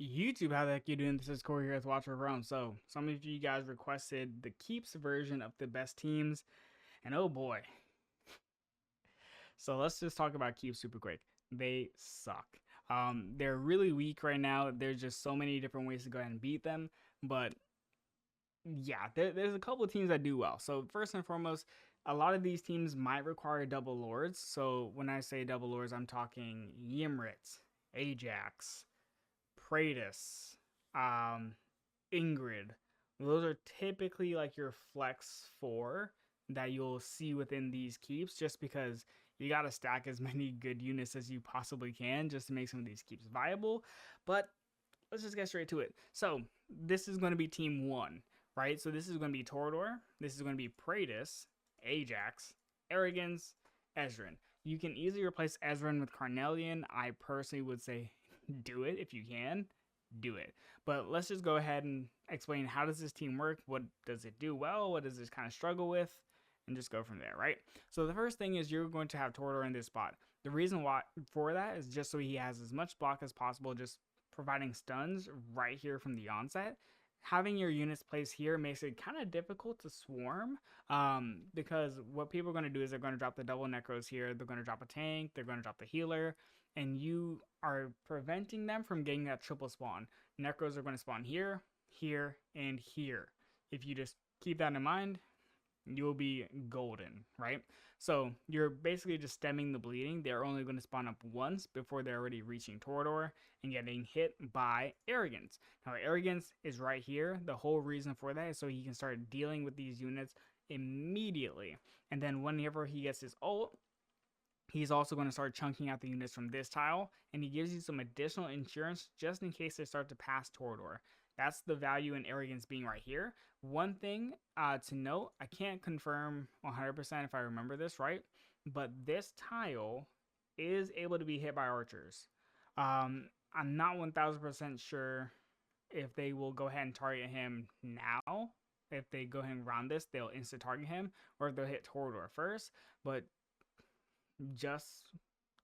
YouTube, how the heck you doing? This is Corey here with Watcher Realm. So, some of you guys requested the Keeps version of the best teams, and oh boy. So, let's just talk about Keeps super quick. They suck. They're really weak right now. There's just so many different ways to go ahead and beat them, but yeah, there's a couple of teams that do well. So, first and foremost, a lot of these teams might require double lords. So, when I say double lords, I'm talking Ymrit, Ajax, Praetus, um, Ingrid. Those are typically like your flex four that you'll see within these keeps just because you got to stack as many good units as you possibly can just to make some of these keeps viable. But let's just get straight to it. So, this is going to be team one, right? So, this is going to be Torador. This is going to be Praetus, Ajax, Arrogance, Ezreal. You can easily replace Ezreal with Carnelian. I personally would say do it if you can. Do it. But let's just go ahead and explain how does this team work? What does it do well? What does it kind of struggle with? And just go from there, right? So the first thing is you're going to have Torador in this spot. The reason why for that is just so he has as much block as possible, just providing stuns right here from the onset. Having your units placed here makes it kind of difficult to swarm because what people are going to do is they're going to drop the double necros here. They're going to drop a tank. They're going to drop the healer. And you are preventing them from getting that triple spawn. Necros are going to spawn here, here, and here. If you just keep that in mind, you'll be golden, right? So you're basically just stemming the bleeding. They're only going to spawn up once before they're already reaching Torador and getting hit by Arrogance. Now, Arrogance is right here. The whole reason for that is so he can start dealing with these units immediately. And then whenever he gets his ult, he's also going to start chunking out the units from this tile, and he gives you some additional insurance just in case they start to pass Torador. That's the value in Arrogance being right here. One thing to note, I can't confirm 100% if I remember this right, but this tile is able to be hit by archers. I'm not 1000% sure if they will go ahead and target him now. If they go ahead and round this, they'll insta target him, or if they'll hit Torador first. But just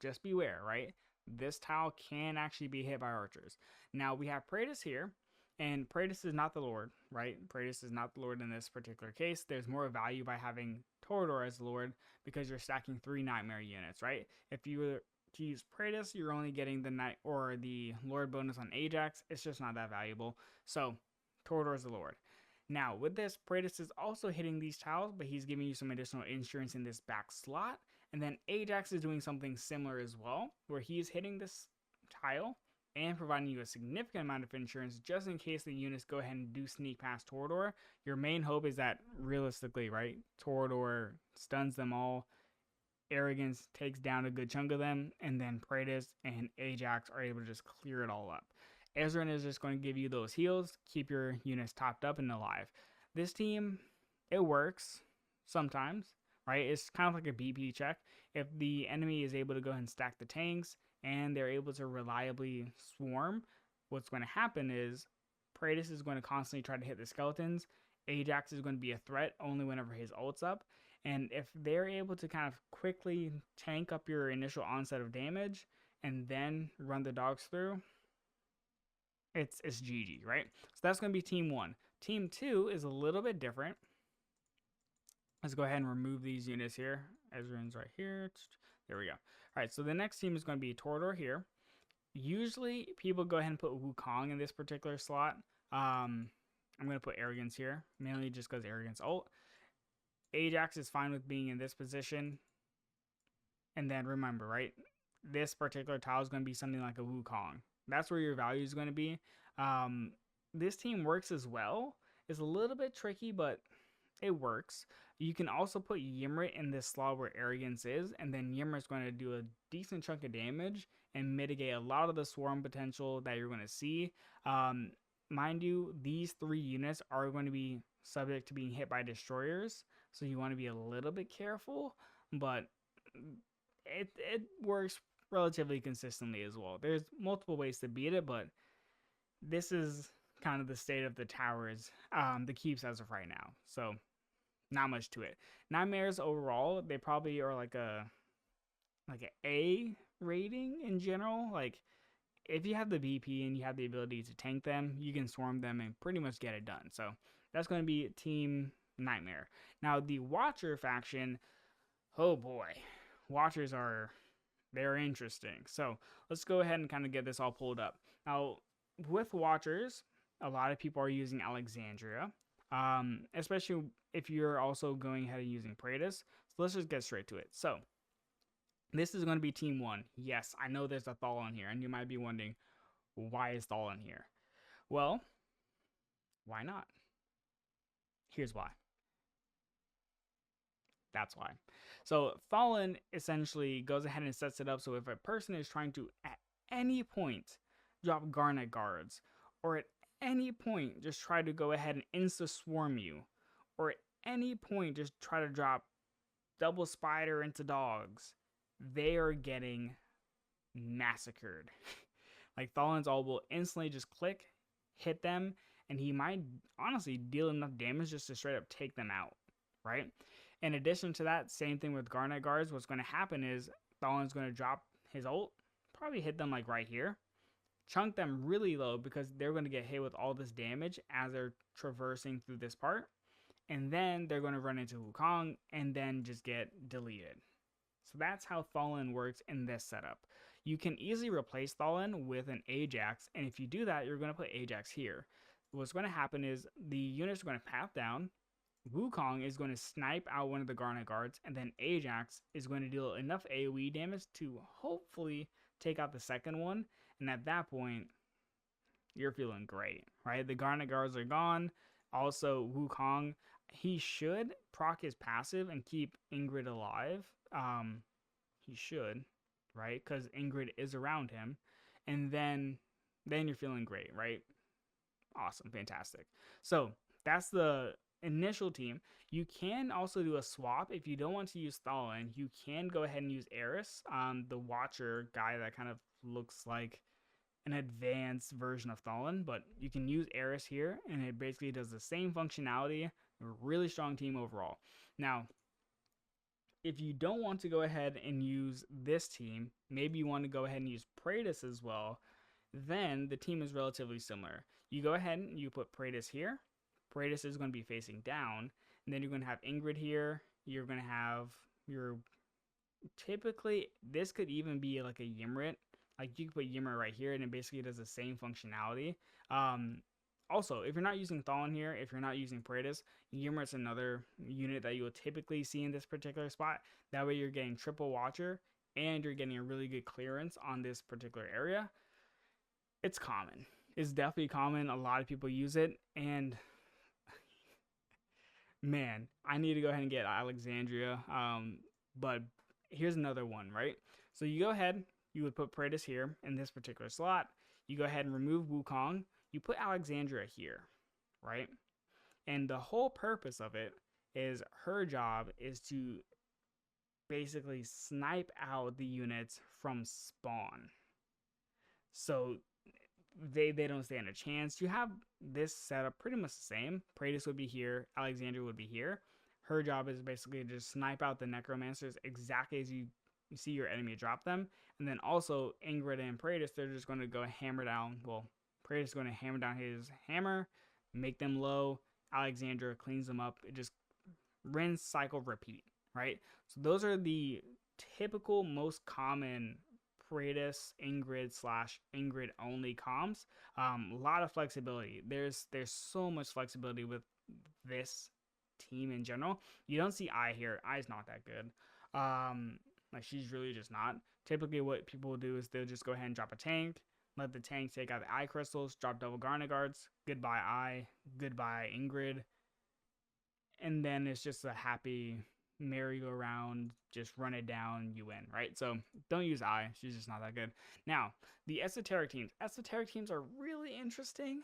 just beware, right? This tile can actually be hit by archers. Now we have Praetus here, and Praetus is not the Lord, right? Praetus is not the Lord in this particular case. There's more value by having Torador as the Lord because you're stacking 3 Nightmare units, right? If you were to use Praetus, you're only getting the Night or the Lord bonus on Ajax. It's just not that valuable. So Torador is the Lord. Now, with this, Praetus is also hitting these tiles, but he's giving you some additional insurance in this back slot. And then Ajax is doing something similar as well, where he's hitting this tile and providing you a significant amount of insurance just in case the units go ahead and do sneak past Torador. Your main hope is that realistically, right, Torador stuns them all, Arrogance takes down a good chunk of them, and then Praetus and Ajax are able to just clear it all up. Ezreal is just going to give you those heals, keep your units topped up and alive. This team, it works sometimes, right? It's kind of like a BP check. If the enemy is able to go ahead and stack the tanks and they're able to reliably swarm, what's going to happen is Praetus is going to constantly try to hit the skeletons. Ajax is going to be a threat only whenever his ult's up. And if they're able to kind of quickly tank up your initial onset of damage and then run the dogs through, it's GG, right? So that's going to be team one. Team two is a little bit different. Let's go ahead and remove these units here. Ezreal's right here. There we go. All right, so the next team is going to be Torador here. Usually, people go ahead and put Wukong in this particular slot. I'm going to put Arrogance here, mainly just because Arrogance ult. Ajax is fine with being in this position. And then remember, right, this particular tile is going to be something like a Wukong. That's where your value is going to be. This team works as well. It's a little bit tricky, but it works. You can also put Ymrit in this slot where Arrogance is, and then Ymrit's going to do a decent chunk of damage and mitigate a lot of the swarm potential that you're going to see. Mind you, these 3 units are going to be subject to being hit by destroyers, so you want to be a little bit careful, but it works relatively consistently as well. There's multiple ways to beat it, but this is kind of the state of the towers, the keeps as of right now. So not much to it. Nightmares overall, they probably are like a A rating in general. Like if you have the BP and you have the ability to tank them, you can swarm them and pretty much get it done. So that's going to be Team Nightmare. Now the Watcher faction, oh boy, Watchers are, they're interesting. So let's go ahead and kind of get this all pulled up. Now with Watchers, a lot of people are using Alexandria, especially if you're also going ahead and using Praetus. So let's just get straight to it. So this is going to be Team 1. Yes, I know there's a Thal on here, and you might be wondering, why is Thal in here? Well, why not? Here's why. That's why. So Fallen essentially goes ahead and sets it up so if a person is trying to, at any point, drop Garnet Guards, or at any point just try to go ahead and insta-swarm you, or at any point just try to drop double spider into dogs, they are getting massacred. Like Thalen's ult will instantly just click, hit them, and he might honestly deal enough damage just to straight up take them out, right? In addition to that, same thing with Garnet Guards. What's going to happen is Thalen's going to drop his ult, probably hit them like right here, chunk them really low because they're going to get hit with all this damage as they're traversing through this part, and then they're going to run into Wukong and then just get deleted. So that's how Thalen works in this setup. You can easily replace Thalen with an Ajax, and if you do that, you're going to put Ajax here. What's going to happen is the units are going to path down, Wukong is going to snipe out one of the Garnet Guards, and then Ajax is going to deal enough AoE damage to hopefully take out the second one, and at that point, you're feeling great, right? The Garnet Guards are gone. Also, Wukong, he should proc his passive and keep Ingrid alive. He should, right? Because Ingrid is around him, and then you're feeling great, right? Awesome, fantastic. So that's the initial team. You can also do a swap if you don't want to use Thalen. You can go ahead and use Eris, the Watcher guy that kind of looks like an advanced version of Thalen, but you can use Eris here, and it basically does the same functionality. A really strong team overall. Now, if you don't want to go ahead and use this team, maybe you want to go ahead and use Praetus as well, then the team is relatively similar. You go ahead and you put Praetus here. Praetus is going to be facing down, and then you're going to have Ingrid here. You're going to have your, typically, this could even be like a Ymrit. Like you could put Ymrit right here, and it basically does the same functionality. Also, if you're not using Thalen here, if you're not using Praetus, Ymrit's another unit that you will typically see in this particular spot. That way you're getting triple Watcher, and you're getting a really good clearance on this particular area. It's common. It's definitely common. A lot of people use it, and man, I need to go ahead and get Alexandria. But here's another one, right? So you go ahead, you would put Praetus here in this particular slot. You go ahead and remove Wukong. You put Alexandria here, right? And the whole purpose of it is her job is to basically snipe out the units from spawn. So they don't stand a chance. You have this setup pretty much the same. Praetus would be here. Alexandria would be here. Her job is basically to just snipe out the Necromancers exactly as you see your enemy drop them. And then also Ingrid and Praetus, they're just going to go hammer down. Well, Praetus is going to hammer down his hammer, make them low. Alexandria cleans them up. It just rinse, cycle, repeat, right? So those are the typical, most common Praetus, Ingrid / Ingrid only comms. A lot of flexibility. There's so much flexibility with this team in general. You don't see Ai here. Ai's not that good. Like she's really just not. Typically what people will do is they'll just go ahead and drop a tank, let the tank take out the Eye crystals, drop double Garnet Guards, goodbye Ai, goodbye Ingrid, and then it's just a happy merry-go-round, just run it down, you win, right? So don't use Ai, she's just not that good. Now, the Esoteric teams. Esoteric teams are really interesting.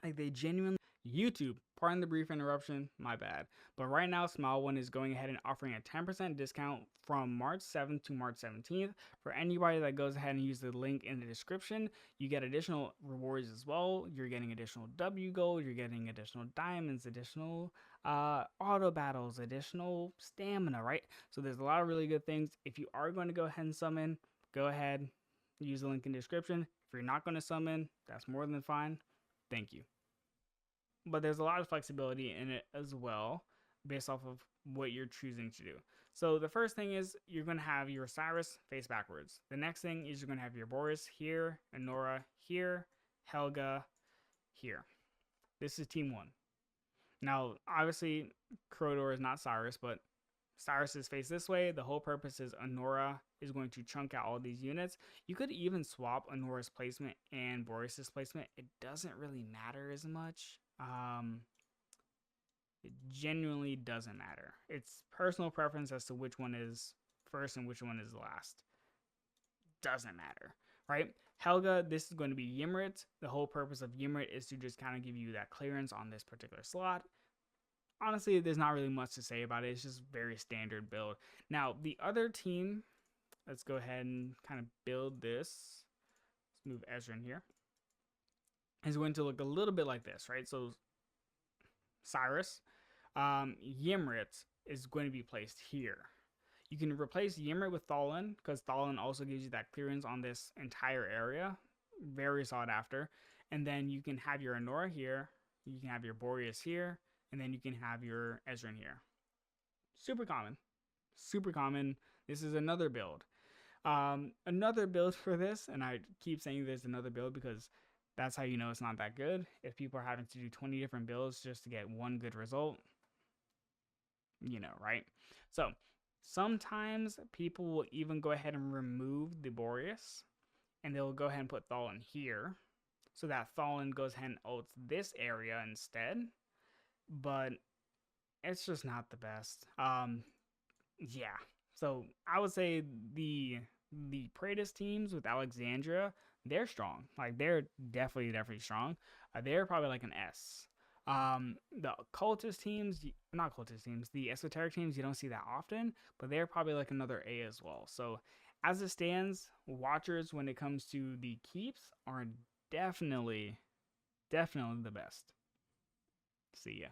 Like they genuinely, YouTube, pardon the brief interruption, my bad. But right now, SmileOne is going ahead and offering a 10% discount from March 7th to March 17th. For anybody that goes ahead and use the link in the description, you get additional rewards as well. You're getting additional W gold, you're getting additional diamonds, additional auto battles, additional stamina, right? So there's a lot of really good things. If you are going to go ahead and summon, go ahead, use the link in the description. If you're not going to summon, that's more than fine. Thank you. But there's a lot of flexibility in it as well, based off of what you're choosing to do. So the first thing is you're going to have your Cyrus face backwards. The next thing is you're going to have your Boris here, Anora here, Helga here. This is team 1. Now, obviously, Crowdor is not Cyrus, but Cyrus is faced this way. The whole purpose is Anora is going to chunk out all these units. You could even swap Anora's placement and Boris's placement. It doesn't really matter as much. It genuinely doesn't matter. It's personal preference as to which one is first and which one is last. Doesn't matter, right? Helga, this is going to be Ymrit. The whole purpose of Ymrit is to just kind of give you that clearance on this particular slot. Honestly, there's not really much to say about it. It's just very standard build. Now, the other team, let's go ahead and kind of build this. Let's move Ezra in here. Is going to look a little bit like this, right? So Cyrus, Ymrit is going to be placed here. You can replace Ymrit with Thalin, because Thalin also gives you that clearance on this entire area. Very sought after. And then you can have your Anora here. You can have your Boreas here. And then you can have your Ezra in here. Super common. Super common. This is another build. Another build for this, and I keep saying there's another build because that's how you know it's not that good. If people are having to do 20 different builds just to get one good result, you know, right? So sometimes people will even go ahead and remove the Boreas, and they'll go ahead and put Thalin here, so that Thalin goes ahead and ults this area instead. But it's just not the best. Yeah. So I would say the Praetus teams with Alexandria, they're strong. Like, they're definitely strong. They're probably like an S. The cultist teams, not cultist teams, the esoteric teams, you don't see that often, but they're probably like another A as well. So as it stands, watchers when it comes to the keeps are definitely the best. See ya.